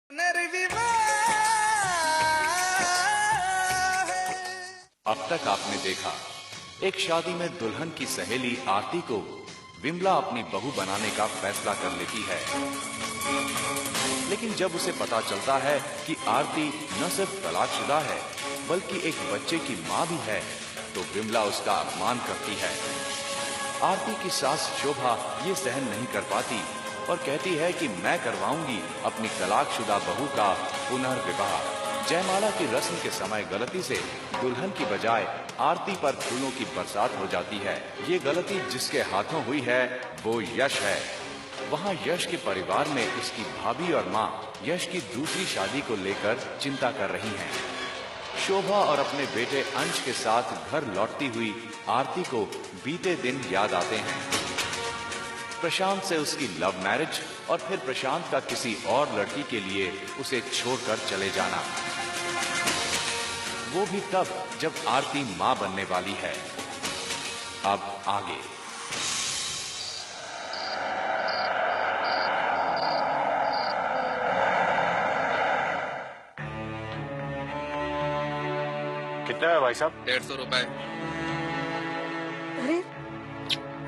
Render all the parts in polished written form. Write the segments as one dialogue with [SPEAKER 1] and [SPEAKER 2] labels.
[SPEAKER 1] अब तक आपने देखा, एक शादी में दुल्हन की सहेली आरती को विमला अपनी बहू बनाने का फैसला कर लेती है। लेकिन जब उसे पता चलता है कि आरती न सिर्फ तलाकशुदा है बल्कि एक बच्चे की मां भी है, तो विमला उसका अपमान करती है। आरती की सास शोभा ये सहन नहीं कर पाती और कहती है कि मैं करवाऊंगी अपनी तलाकशुदा बहू का पुनर्विवाह। जयमाला की रस्म के समय गलती से दुल्हन की बजाय आरती पर फूलों की बरसात हो जाती है। ये गलती जिसके हाथों हुई है वो यश है। वहाँ यश के परिवार में उसकी भाभी और माँ यश की दूसरी शादी को लेकर चिंता कर रही हैं। शोभा और अपने बेटे अंश के साथ घर लौटती हुई आरती को बीते दिन याद आते हैं। प्रशांत से उसकी लव मैरिज और फिर प्रशांत का किसी और लड़की के लिए उसे छोड़कर चले जाना, वो भी तब जब आरती मां बनने वाली है। अब आगे।
[SPEAKER 2] कितना है भाई साहब?
[SPEAKER 3] 150 रुपए।
[SPEAKER 4] अरे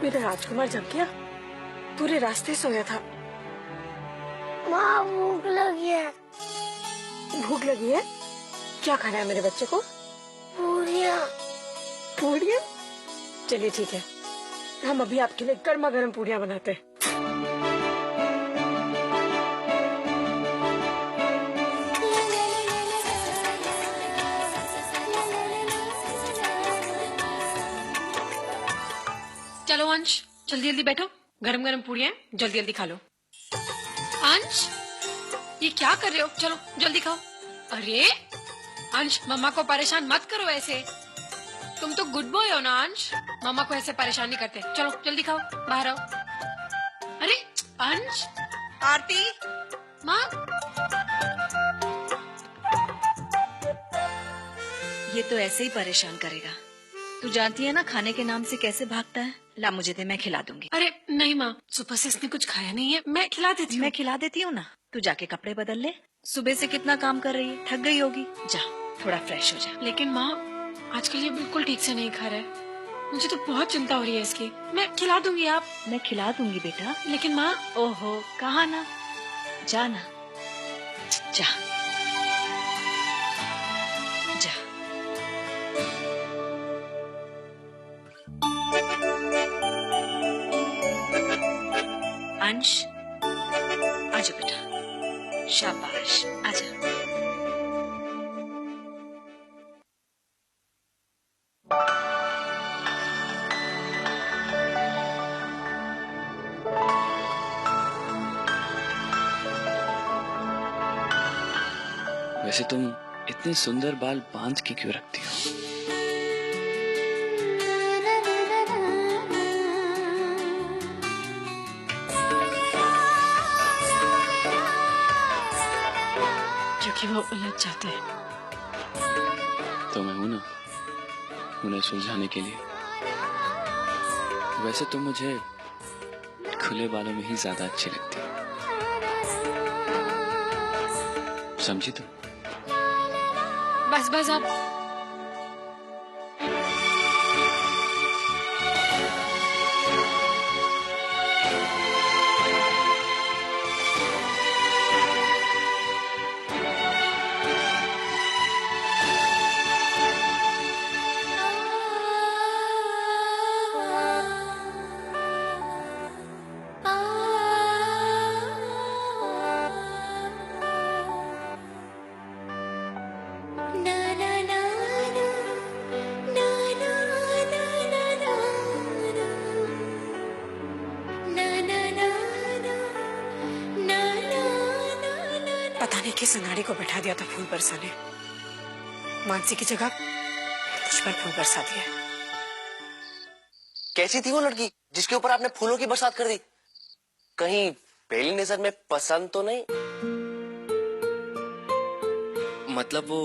[SPEAKER 4] मेरा राजकुमार जग गया, पूरे रास्ते सोया था।
[SPEAKER 5] माँ भूख लगी है।
[SPEAKER 4] भूख लगी है? क्या खाना है मेरे बच्चे को?
[SPEAKER 5] पूरियाँ।
[SPEAKER 4] पूरियाँ? चलिए ठीक है, हम अभी आपके लिए गर्मा गर्म पूरियाँ बनाते हैं।
[SPEAKER 6] चलो अंश, जल्दी जल्दी बैठो, गरम गरम पूरियां जल्दी जल्दी खा लो। अंश, ये क्या कर रहे हो? चलो जल्दी खाओ। अरे अंश, मम्मा को परेशान मत करो ऐसे। तुम तो गुड बॉय हो ना अंश, मम्मा को ऐसे परेशान नहीं करते। चलो जल्दी खाओ, बाहर आओ। अरे अंश।
[SPEAKER 7] आरती,
[SPEAKER 6] माँ।
[SPEAKER 7] ये तो ऐसे ही परेशान करेगा। तू जानती है ना खाने के नाम से कैसे भागता है। ला मुझे दे, मैं खिला दूंगी।
[SPEAKER 6] अरे नहीं माँ, सुबह से इसने कुछ खाया नहीं है, मैं खिला देती हूँ।
[SPEAKER 7] मैं खिला देती हूँ ना, तू जाके कपड़े बदल ले। सुबह से कितना काम कर रही है, थक गई होगी। जा थोड़ा फ्रेश हो जा।
[SPEAKER 6] लेकिन माँ, आजकल ये बिल्कुल ठीक से नहीं खा रहा है, मुझे तो बहुत चिंता हो रही है इसकी। मैं खिला दूंगी। आप?
[SPEAKER 7] मैं खिला दूंगी बेटा।
[SPEAKER 6] लेकिन माँ।
[SPEAKER 7] ओहो, कहा ना, जा ना, जा जा। अंश, आजा बेटा, शाबाश, आजा।
[SPEAKER 8] वैसे तुम इतने सुंदर बाल बांध के क्यों रखती हो?
[SPEAKER 6] क्योंकि वो उलझ जाते हैं।
[SPEAKER 8] तो मैं हूं ना उन्हें सुलझाने के लिए। वैसे तुम मुझे खुले बालों में ही ज्यादा अच्छी लगती हो, समझी तुम?
[SPEAKER 6] बस बस आप। पता नहीं किस अनाड़ी को बैठा दिया था फूल बरसाने। मानसी की जगह मुझ पर फूल बरसा दिया।
[SPEAKER 9] कैसी थी वो लड़की जिसके ऊपर आपने फूलों की बरसात कर दी? कहीं पहली नजर में पसंद तो नहीं?
[SPEAKER 8] मतलब वो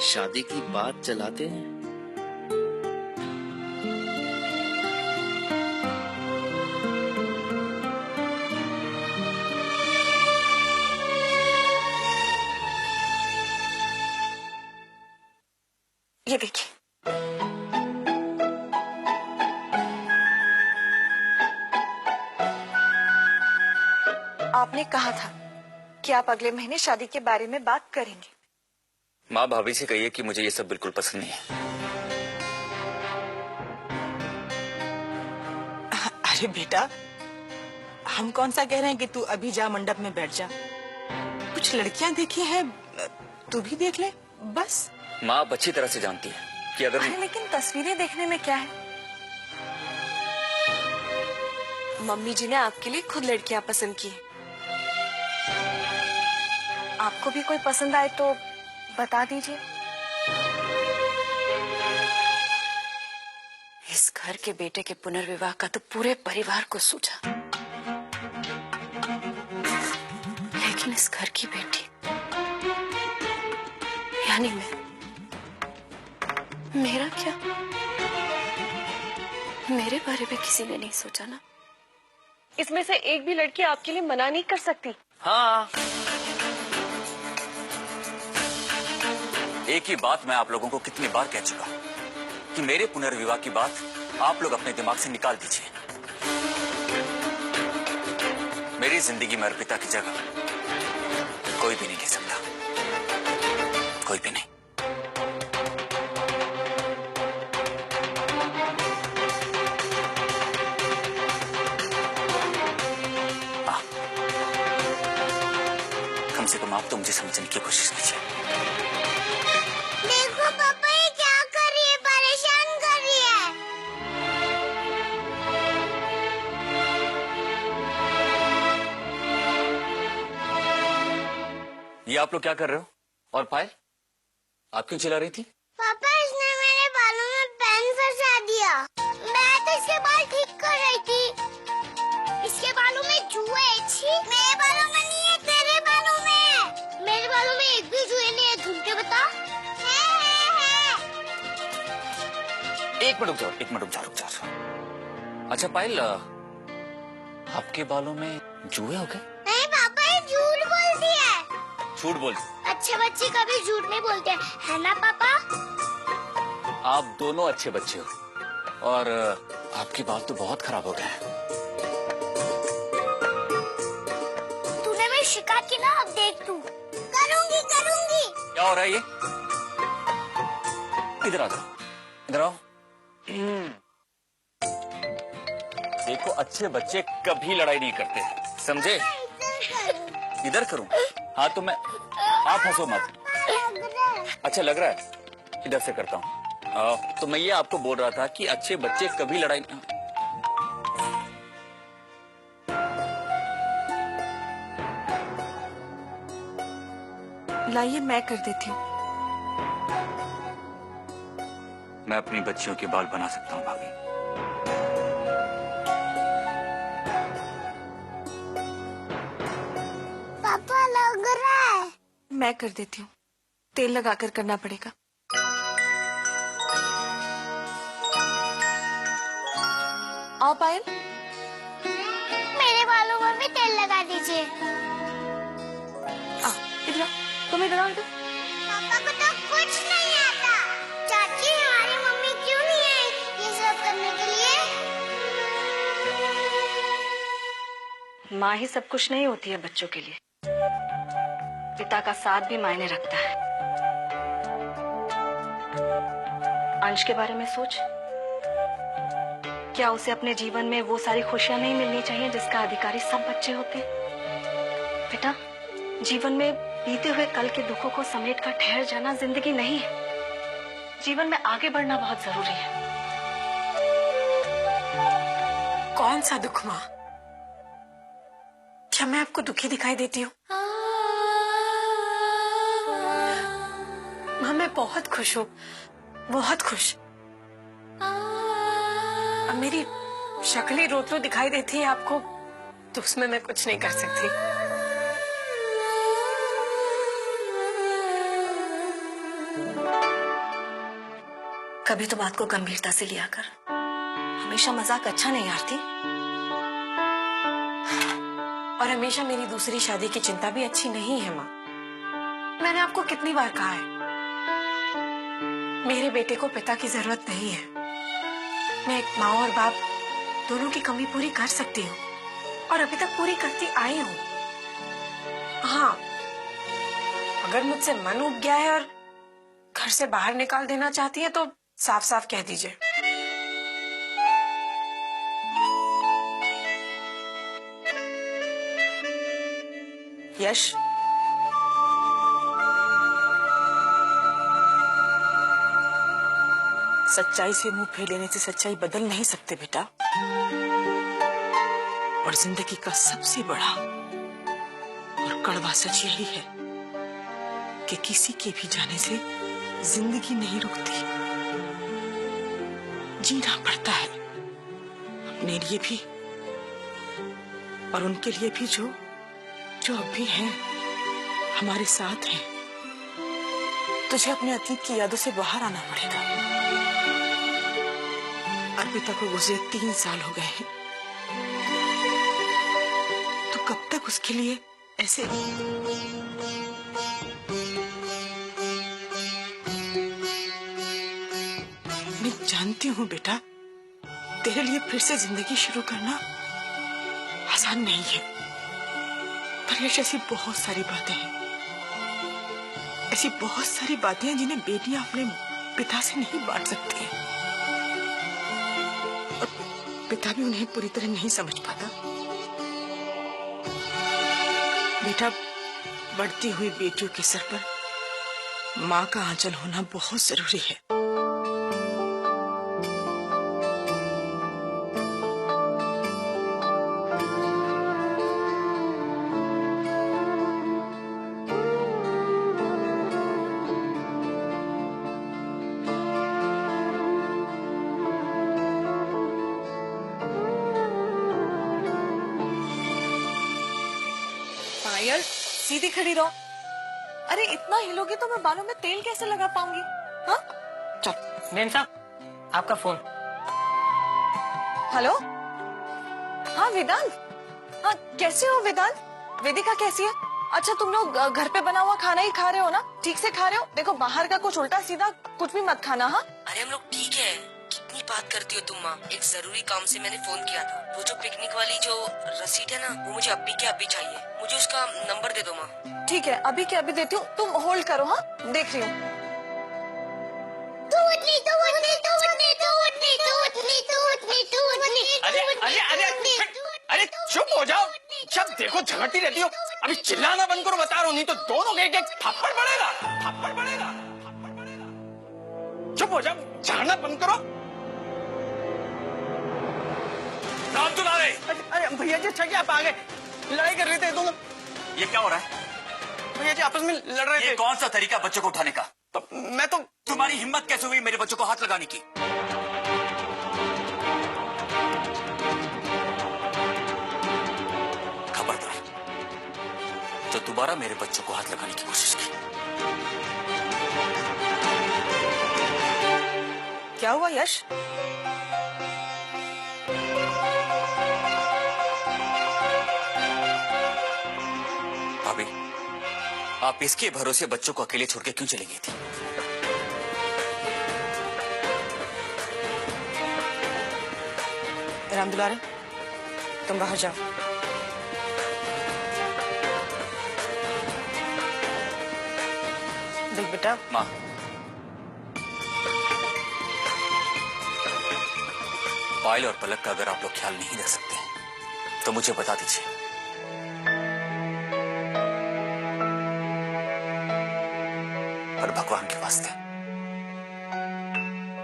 [SPEAKER 8] शादी की बात चलाते हैं।
[SPEAKER 4] ये देखिए।
[SPEAKER 7] आपने कहा था कि आप अगले महीने शादी के बारे में बात करेंगे।
[SPEAKER 8] माँ भाभी से कहिए कि मुझे ये सब बिल्कुल पसंद नहीं है।
[SPEAKER 3] अरे बेटा, हम कौन सा कह रहे हैं कि तू अभी जा मंडप में बैठ जा। कुछ लड़कियां देखी हैं, तू भी देख ले बस।
[SPEAKER 8] माँ आप अच्छी तरह से जानती है कि अगर
[SPEAKER 7] अरे लेकिन तस्वीरें देखने में क्या है?
[SPEAKER 4] मम्मी जी ने आपके लिए खुद लड़कियां पसंद की।
[SPEAKER 7] आपको भी कोई पसंद आए तो बता दीजिए।
[SPEAKER 4] इस घर के बेटे के पुनर्विवाह का तो पूरे परिवार को सूझा, लेकिन इस घर की बेटी यानी मेरा क्या? मेरे बारे में किसी ने नहीं सोचा ना। इसमें से एक भी लड़की आपके लिए मना नहीं कर सकती।
[SPEAKER 8] हाँ, एक ही बात मैं आप लोगों को कितनी बार कह चुका कि मेरे पुनर्विवाह की बात आप लोग अपने दिमाग से निकाल दीजिए। मेरी जिंदगी में अर्पिता की जगह कोई भी नहीं ले सकता, कोई भी नहीं। हाँ, कम से कम आप तो मुझे समझने की कोशिश कीजिए।
[SPEAKER 5] देखो पापा, ये क्या कर रही है, परेशान कर रही है।
[SPEAKER 8] ये आप लोग क्या कर रहे हो? और पायल, आप क्यों चिल्ला रही थी?
[SPEAKER 5] पापा, इसने मेरे बालों में पेन फंसा दिया। मैं तो इसके बाल ठीक कर रही थी। इसके बालों में जुए। छी, मेरे बालों में नहीं है, तेरे बालों में है। मेरे बालों में एक भी जुए नहीं है, झूठ के बता। है।
[SPEAKER 8] एक मिनट रुक जाओ, एक मिनट रुक जाओ। अच्छा पायल, आपके बालों में जुए हो गए?
[SPEAKER 5] नहीं पापा, ये झूठ बोलती है।
[SPEAKER 8] झूठ बोल?
[SPEAKER 5] अच्छे बच्चे कभी झूठ नहीं बोलते, है ना पापा?
[SPEAKER 8] आप दोनों अच्छे बच्चे हो, और आपके बाल तो बहुत खराब हो गए हैं।
[SPEAKER 5] तूने मेरी शिकायत की ना, अब देख तू। करूंगी।
[SPEAKER 8] क्या हो रहा है ये? इधर आ जाओ, इधर आओ। देखो, अच्छे बच्चे कभी लड़ाई नहीं करते, समझे? इधर करूं? हाँ तो मैं, आप हंसो मत। अच्छा लग रहा है, इधर से करता हूँ। तो मैं ये आपको बोल रहा था कि अच्छे बच्चे कभी लड़ाई
[SPEAKER 4] लाइए, मैं कर देती हूँ।
[SPEAKER 8] मैं अपनी बच्चियों के बाल बना सकता हूँ भाभी।
[SPEAKER 5] पापा, लग रहा है।
[SPEAKER 4] मैं कर देती हूँ, तेल लगाकर करना पड़ेगा। आओ पायल।
[SPEAKER 5] मेरे बालों में भी तेल लगा दीजिए।
[SPEAKER 4] आओ, इधर आओ, तुम इधर आओ। इधर
[SPEAKER 5] पापा को तो कुछ नहीं आता। चाची, हमारी मम्मी क्यों नहीं आई ये सब करने के लिए?
[SPEAKER 7] माँ ही सब कुछ नहीं होती है बच्चों के लिए, पिता का साथ भी मायने रखता है। अंश के बारे में सोच, क्या उसे अपने जीवन में वो सारी खुशियां नहीं मिलनी चाहिए जिसका अधिकारी सब बच्चे होते हैं? बेटा, जीवन में बीते हुए कल के दुखों को समेट कर ठहर जाना जिंदगी नहीं है। जीवन में आगे बढ़ना बहुत जरूरी है।
[SPEAKER 4] कौन सा दुख माँ? क्या मैं आपको दुखी दिखाई देती हूँ? माँ, मैं बहुत खुश हूँ, बहुत खुश। अब मेरी शक्ल ही रोतलो दिखाई देती है आपको, तो उसमें मैं कुछ नहीं कर सकती। कभी तो बात को गंभीरता से लिया कर। हमेशा मजाक अच्छा नहीं आरती, और हमेशा मेरी दूसरी शादी की चिंता भी अच्छी नहीं है माँ। मैंने आपको कितनी बार कहा है, मेरे बेटे को पिता की जरूरत नहीं है। मैं एक माँ और बाप दोनों की कमी पूरी कर सकती हूँ और अभी तक पूरी करती आई हूँ। हाँ, अगर मुझसे मन उब गया है और घर से बाहर निकाल देना चाहती है तो साफ साफ कह दीजिए।
[SPEAKER 3] यश, सच्चाई से मुंह फेर लेने से सच्चाई बदल नहीं सकते बेटा। और जिंदगी का सबसे बड़ा और कड़वा सच यही है कि किसी के भी जाने से जिंदगी नहीं रुकती, जीना पड़ता है अपने लिए भी और उनके लिए भी जो अब भी हैं, हमारे साथ हैं। तुझे अपने अतीत की यादों से बाहर आना पड़ेगा। अर्पिता को गुजरे 3 साल हो गए हैं। तो कब तक उसके लिए ऐसे मैं जानती हूँ बेटा, तेरे लिए फिर से जिंदगी शुरू करना आसान नहीं है, पर यश ऐसी बहुत सारी बातें हैं, ऐसी बहुत सारी बातें हैं जिन्हें बेटियां अपने पिता से नहीं बांट सकती हैं और पिता भी उन्हें पूरी तरह नहीं समझ पाता। बेटा, बढ़ती हुई बेटियों के सर पर माँ का आंचल होना बहुत जरूरी है।
[SPEAKER 7] यार सीधी खड़ी रहो। अरे इतना हिलोगी तो मैं बालों में तेल कैसे लगा पाऊंगी? हाँ?
[SPEAKER 3] चल।
[SPEAKER 10] मैम साहब, आपका फोन।
[SPEAKER 7] हेलो, हाँ वेदांत। हाँ, कैसे हो वेदांत? वेदिका कैसी है? अच्छा, तुम लोग घर पे बना हुआ खाना ही खा रहे हो ना? ठीक से खा रहे हो? देखो बाहर का कुछ उल्टा सीधा कुछ भी मत खाना। हाँ,
[SPEAKER 11] अरे हम लोग ठीक है। कितनी बात करती हो तुम माँ। एक जरूरी काम से मैंने फोन किया था। वो जो पिकनिक वाली जो रसीद है ना, वो मुझे अभी के अभी चाहिए। मुझे उसका नंबर दे दो माँ।
[SPEAKER 7] ठीक है, अभी के अभी देती हूँ, तुम होल्ड करो। हाँ, देख रही हूँ।
[SPEAKER 10] अरे चुप हो जाओ, जब देखो झगड़ती रहती हो। अभी चिल्लाना बंद करो, बता रहा हूँ, नहीं तो दोनों के एक थप्पड़ पड़ेगा, थप्पड़ पड़ेगा। चुप हो जाओ, झगड़ना बंद करो।
[SPEAKER 8] राम दुलारे।
[SPEAKER 10] अरे भैया जी, अच्छा क्या आप आ गए? लड़ाई कर रहे थे दोनों।
[SPEAKER 8] ये क्या हो रहा है?
[SPEAKER 10] भैया जी आपस में लड़ रहे थे।
[SPEAKER 8] ये कौन सा तरीका बच्चों को उठाने का?
[SPEAKER 10] तो मैं तो
[SPEAKER 8] तुम्हारी हिम्मत कैसे हुई मेरे बच्चों को हाथ लगाने की? खबरदार, जो दोबारा मेरे बच्चों को हाथ लगाने की कोशिश की।
[SPEAKER 7] क्या हुआ यश?
[SPEAKER 8] भाभी, आप इसके भरोसे बच्चों को अकेले छोड़ के क्यों चली गई थी?
[SPEAKER 3] राम दुलारे, तुम बाहर जाओ। देख बेटा,
[SPEAKER 8] माँ, पायल और पलक का अगर आप लोग ख्याल नहीं रख सकते तो मुझे बता दीजिए। पर भगवान के वास्ते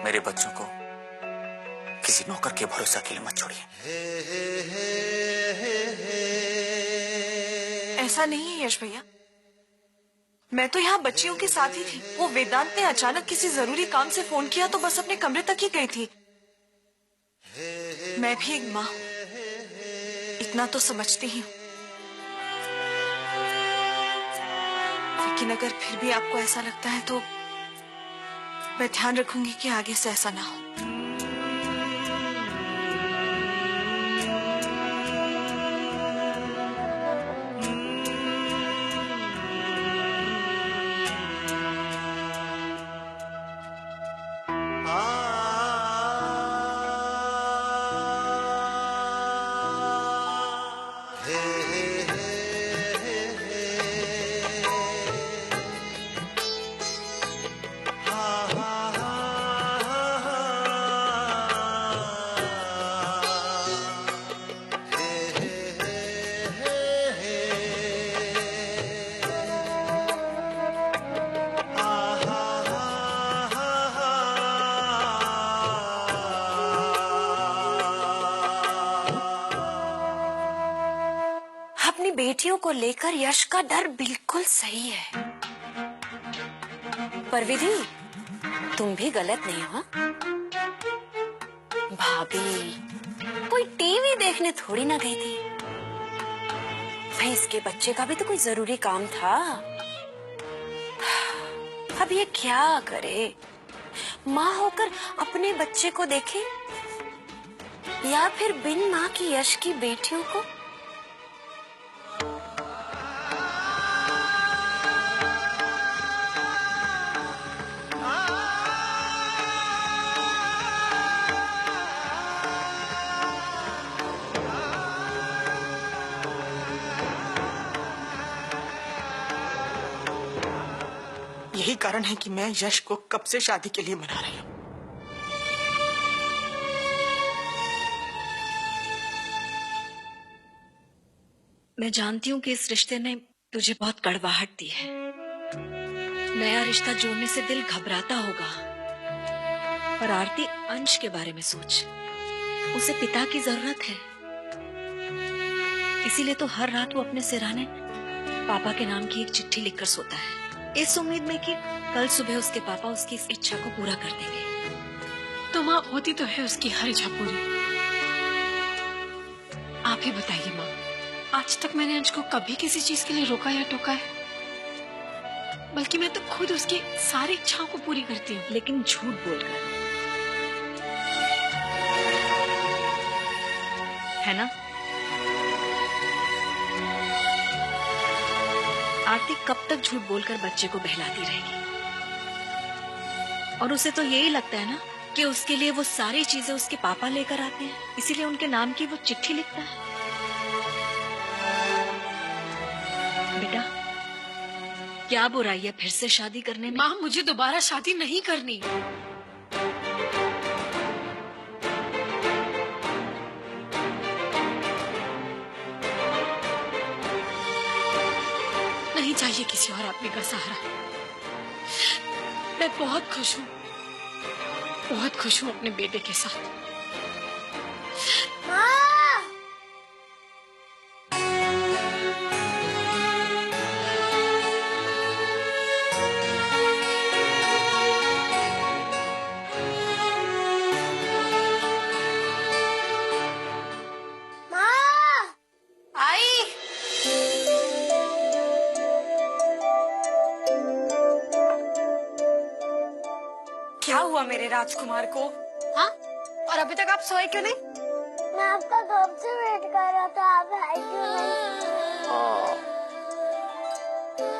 [SPEAKER 8] मेरे बच्चों को किसी नौकर के भरोसे अकेले मत छोड़िए।
[SPEAKER 7] ऐसा नहीं है यश भैया, मैं तो यहाँ बच्चियों के साथ ही थी। वो वेदांत ने अचानक किसी जरूरी काम से फोन किया तो बस अपने कमरे तक ही गई थी। मैं भी एक माँ, इतना तो समझती ही हूँ। लेकिन अगर फिर भी आपको ऐसा लगता है तो मैं ध्यान रखूंगी कि आगे से ऐसा ना हो। को लेकर यश का डर बिल्कुल सही है। पर विधि, तुम भी गलत नहीं हो। भाभी कोई टीवी देखने थोड़ी ना गई थी, भाई इसके बच्चे का भी तो कोई जरूरी काम था। अब ये क्या करे, माँ होकर अपने बच्चे को देखे या फिर बिन माँ की यश की बेटियों को।
[SPEAKER 3] यही कारण है कि मैं यश को कब से शादी के लिए मना रही हूँ।
[SPEAKER 7] मैं जानती हूँ कि इस रिश्ते ने तुझे बहुत कड़वाहट दी है। नया रिश्ता जोड़ने से दिल घबराता होगा, पर आरती अंश के बारे में सोच। उसे पिता की जरूरत है, इसीलिए तो हर रात वो अपने सिरहाने पापा के नाम की एक चिट्ठी लिखकर सोता है, इस उम्मीद में कि कल सुबह उसके पापा उसकी इस इच्छा को पूरा कर देंगे।
[SPEAKER 6] तो माँ होती तो है उसकी हर इच्छा पूरी। आप ही बताइए माँ, आज तक मैंने अंश को कभी किसी चीज के लिए रोका या टोका है? बल्कि मैं तो खुद उसकी सारी इच्छाओं को पूरी करती हूँ,
[SPEAKER 7] लेकिन झूठ बोलकर, है ना? आरती कब तक झूठ बोलकर बच्चे को बहलाती रहेगी? और उसे तो यही लगता है ना कि उसके लिए वो सारी चीजें उसके पापा लेकर आते हैं, इसीलिए उनके नाम की वो चिट्ठी लिखता है। बेटा, क्या बुराई है फिर से शादी करने में?
[SPEAKER 6] माँ मुझे दोबारा शादी नहीं करनी। नहीं चाहिए किसी और आदमी का सहारा। मैं बहुत खुश हूँ अपने बेटे के साथ।
[SPEAKER 4] क्या हुआ मेरे राजकुमार को?
[SPEAKER 6] हाँ? और अभी तक आप सोए क्यों नहीं?
[SPEAKER 5] मैं आपका कब से वेट कर रहा था, आप आए क्यों नहीं?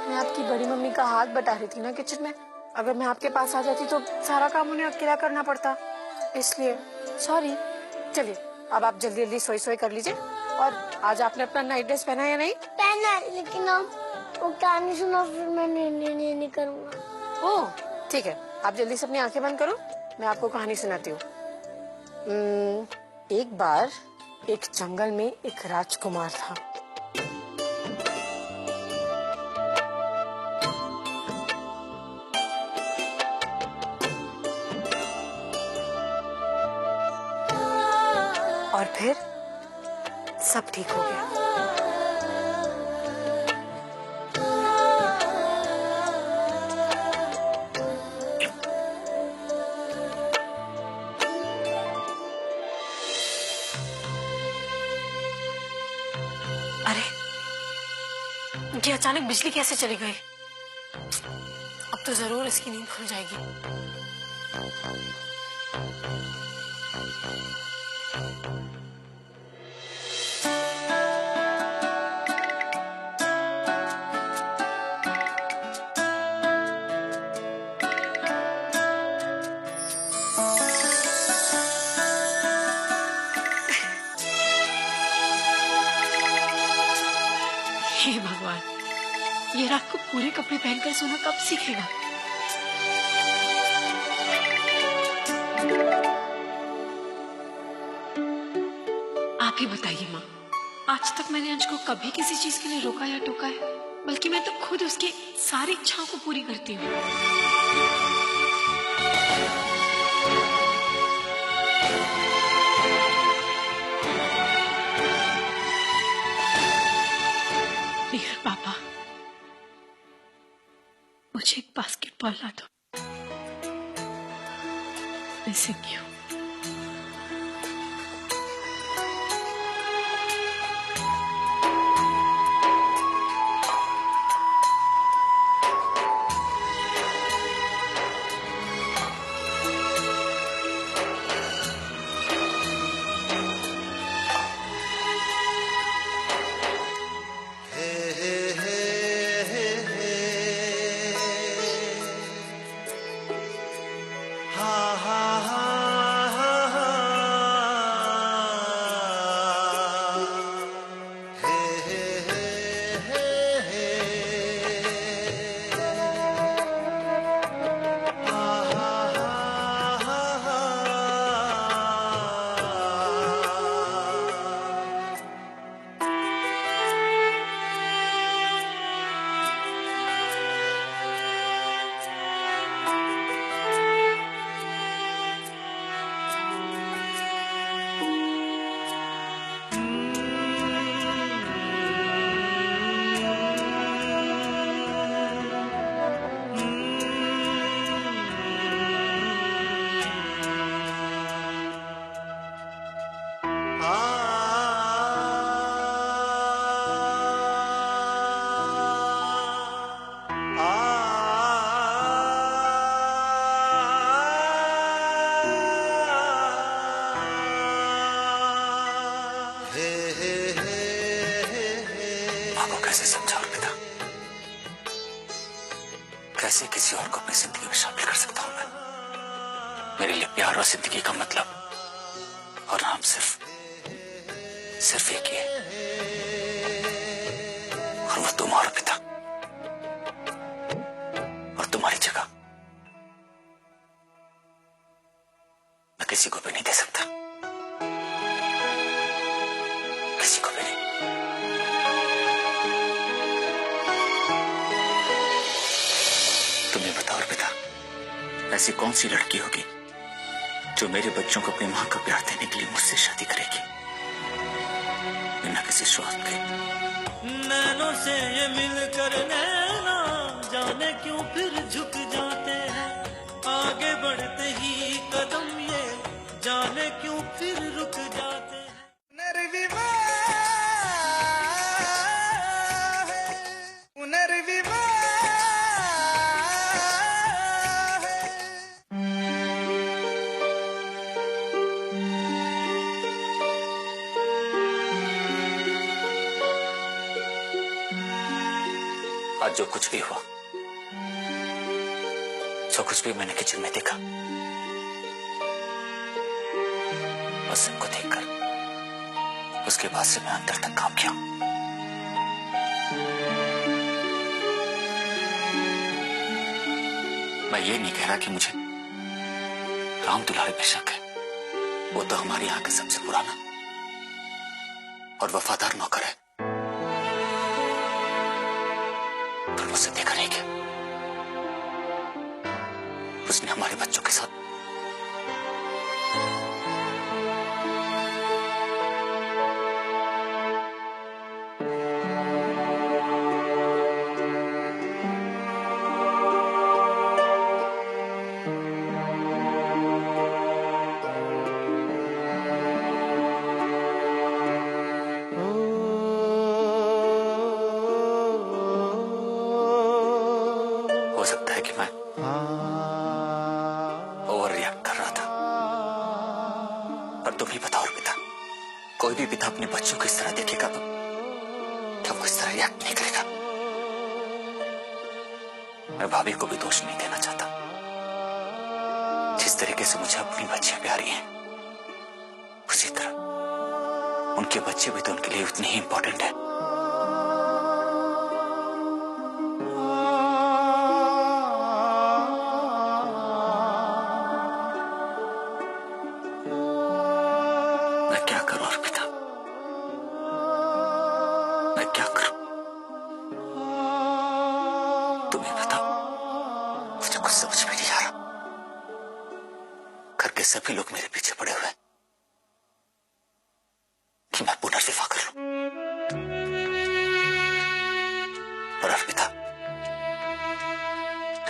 [SPEAKER 3] मैं आपकी बड़ी मम्मी का हाथ बटा रही थी ना किचन में। अगर मैं आपके पास आ जाती तो सारा काम उन्हें अकेला करना पड़ता, इसलिए सॉरी। चलिए अब आप जल्दी जल्दी सोई सोई कर लीजिए। और आज आपने अपना नाइट ड्रेस पहना या नहीं?
[SPEAKER 5] पहना, लेकिन अब वो कहानी सुना, फिर मैं नहीं करूँगा।
[SPEAKER 3] ओह ठीक है, आप जल्दी से अपनी आंखें बंद करो, मैं आपको कहानी सुनाती हूँ। एक बार एक जंगल में एक राजकुमार था। और फिर सब ठीक हो गया। अरे ये अचानक बिजली कैसे चली गई? अब तो जरूर इसकी नींद खुल जाएगी।
[SPEAKER 6] हे भगवान, ये रात को पूरे कपड़े पहनकर सोना कब सीखेगा? आप ही बताइए माँ, आज तक मैंने अंश को कभी किसी चीज के लिए रोका या टोका है? बल्कि मैं तो खुद उसकी सारी इच्छाओं को पूरी करती हूँ। मुझे एक बास्केटबॉल ला दो। Missing you.
[SPEAKER 8] कैसे समझा अर्पिता? कैसे किसी और को अपनी जिंदगी में शामिल कर सकता हूं मैं? मेरे लिए प्यार और जिंदगी का मतलब और नाम सिर्फ एक ही है, और वो तुम और अर्पिता। और तुम्हारी जगह मैं किसी को भी नहीं दे सकता, किसी को भी नहीं। तुम्हें बताओ अर्पिता, ऐसी कौन सी लड़की होगी जो मेरे बच्चों को अपनी मां का प्यार देने के लिए मुझसे शादी करेगी बिना किसी स्वार्थ के?
[SPEAKER 12] नैनों से ये मिलकर नैना जाने क्यों फिर झुक जाते हैं, आगे बढ़ते ही कदम ये जाने क्यों फिर रुक जाते हैं।
[SPEAKER 8] आज जो कुछ भी हुआ, जो कुछ भी मैंने किचन में देखा, और सबको देखकर उसके बाद से मैं अंदर तक काम किया। मैं ये नहीं कह रहा कि मुझे राम दुलारे पे शक है, वो तो हमारे यहाँ का सबसे पुराना और वफादार नौकर है, पर उससे देखा नहीं क्या उसने हमारे बच्चों के साथ हो सकता है कि मैं ओवर रिएक्ट कर रहा था, पर तुम ही बताओ पिता, कोई भी पिता अपने बच्चों को इस तरह देखेगा तो क्या वो इस तरह रिएक्ट नहीं करेगा? मैं भाभी को भी दोष नहीं देना चाहता, जिस तरीके से मुझे अपनी बच्चियां प्यारी हैं उसी तरह उनके बच्चे भी तो उनके लिए उतने ही इंपॉर्टेंट है। मैं क्या करूं अर्पिता, मैं क्या करूं? तुम ही बताओ, मुझे कुछ समझ में नहीं आ रहा। घर के सभी लोग मेरे पीछे पड़े हुए हैं कि मैं पुनर्विवाह कर लूं, और अर्पिता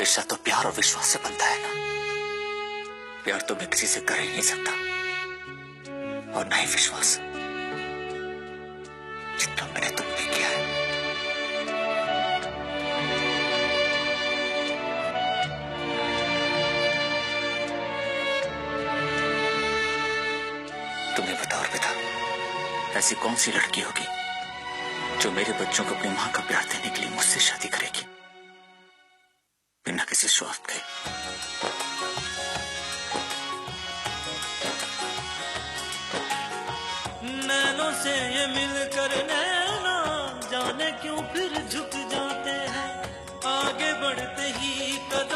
[SPEAKER 8] रिश्ता तो प्यार और विश्वास से बनता है ना। प्यार तो मैं किसी से कर ही नहीं सकता, और ना ही विश्वास, जितना मैंने तुम पे किया है। तुम्हें बताओ अर्पिता, ऐसी कौन सी लड़की होगी जो मेरे बच्चों को अपनी मां का प्यार देने के लिए मुझसे शादी करेगी बिना किसी स्वार्थ के।
[SPEAKER 12] नैनों से ये मिलकर नैना जाने क्यों फिर झुक जाते हैं, आगे बढ़ते ही कदम